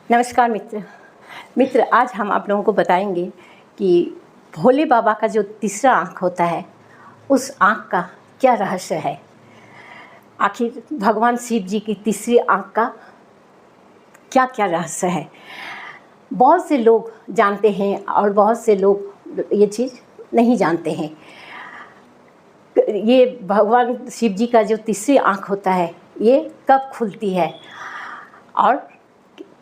नमस्कार मित्र, आज हम आप लोगों को बताएंगे कि भोले बाबा का जो तीसरा आँख होता है, उस आँख का क्या रहस्य है। आखिर भगवान शिव जी की तीसरी आँख का क्या क्या रहस्य है। बहुत से लोग जानते हैं और बहुत से लोग ये चीज़ नहीं जानते हैं। ये भगवान शिव जी का जो तीसरी आँख होता है, ये कब खुलती है और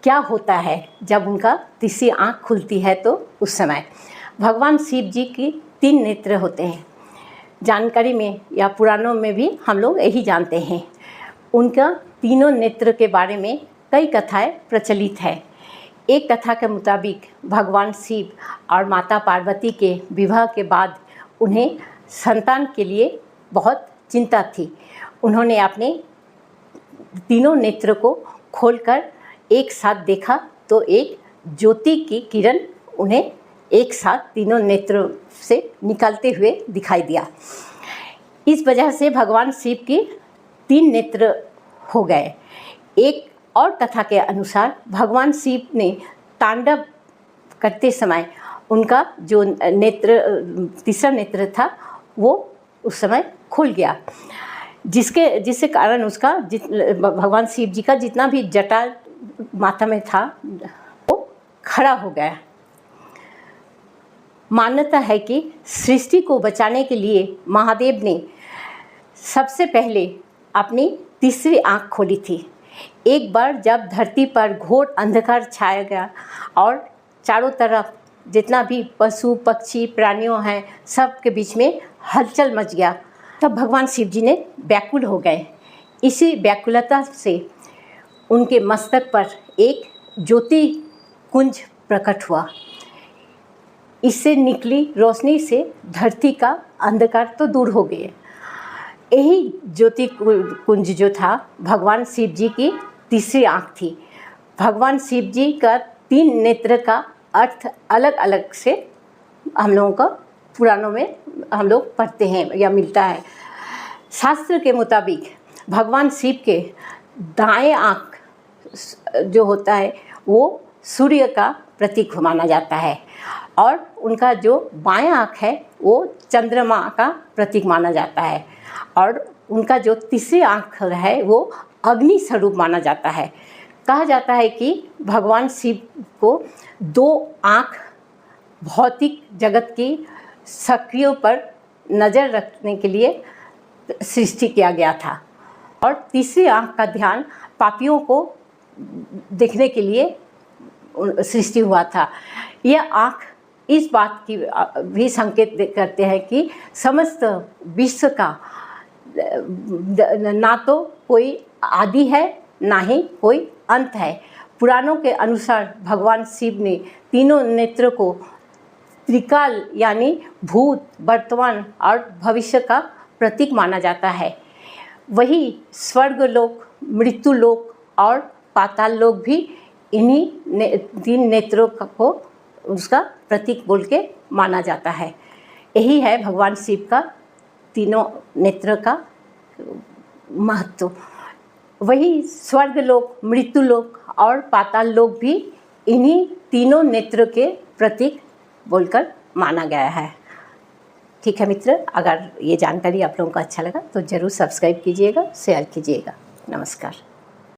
क्या होता है जब उनका तीसरी आँख खुलती है। तो उस समय भगवान शिव जी की 3 नेत्र होते हैं। जानकारी में या पुराणों में भी हम लोग यही जानते हैं। उनका तीनों नेत्र के बारे में कई कथाएं प्रचलित है। एक कथा के मुताबिक भगवान शिव और माता पार्वती के विवाह के बाद उन्हें संतान के लिए बहुत चिंता थी। उन्होंने अपने तीनों नेत्र को खोलकर एक साथ देखा तो एक ज्योति की किरण उन्हें एक साथ तीनों नेत्रों से निकलते हुए दिखाई दिया। इस वजह से भगवान शिव की 3 नेत्र हो गए। एक और कथा के अनुसार भगवान शिव ने तांडव करते समय उनका जो तीसरा नेत्र था वो उस समय खुल गया, जिसके कारण उसका भगवान शिव जी का जितना भी जटा माथा में था वो खड़ा हो गया। मान्यता है कि सृष्टि को बचाने के लिए महादेव ने सबसे पहले अपनी तीसरी आँख खोली थी। एक बार जब धरती पर घोर अंधकार छाया गया और चारों तरफ जितना भी पशु पक्षी प्राणियों हैं सब के बीच में हलचल मच गया, तब भगवान शिव जी ने व्याकुल हो गए। इसी व्याकुलता से उनके मस्तक पर एक ज्योति कुंज प्रकट हुआ। इससे निकली रोशनी से धरती का अंधकार तो दूर हो गया। यही ज्योति कुंज जो था भगवान शिव जी की तीसरी आँख थी। भगवान शिव जी का 3 नेत्र का अर्थ अलग अलग से हम लोगों को पुराणों में हम लोग पढ़ते हैं या मिलता है। शास्त्र के मुताबिक भगवान शिव के दाएं आँख जो होता है वो सूर्य का प्रतीक माना जाता है और उनका जो बायां आँख है वो चंद्रमा का प्रतीक माना जाता है और उनका जो तीसरी आँख है वो अग्नि स्वरूप माना जाता है। कहा जाता है कि भगवान शिव को 2 आँख भौतिक जगत की शक्तियों पर नज़र रखने के लिए सृष्टि किया गया था और तीसरी आँख का ध्यान पापियों को देखने के लिए सृष्टि हुआ था। यह आँख इस बात की भी संकेत करते हैं कि समस्त विश्व का ना तो कोई आदि है ना ही कोई अंत है। पुराणों के अनुसार भगवान शिव ने तीनों नेत्र को त्रिकाल यानी भूत, वर्तमान और भविष्य का प्रतीक माना जाता है। वही स्वर्ग लोक, मृत्यु लोक और पाताल लोक भी इन्हीं 3 नेत्रों को उसका प्रतीक बोल के माना जाता है। यही है भगवान शिव का तीनों नेत्र का महत्व। वही स्वर्ग लोक, मृत्यु लोक और पाताल लोक भी इन्हीं तीनों नेत्र के प्रतीक बोलकर माना गया है। ठीक है मित्र, अगर ये जानकारी आप लोगों को अच्छा लगा तो ज़रूर सब्सक्राइब कीजिएगा, शेयर कीजिएगा। नमस्कार।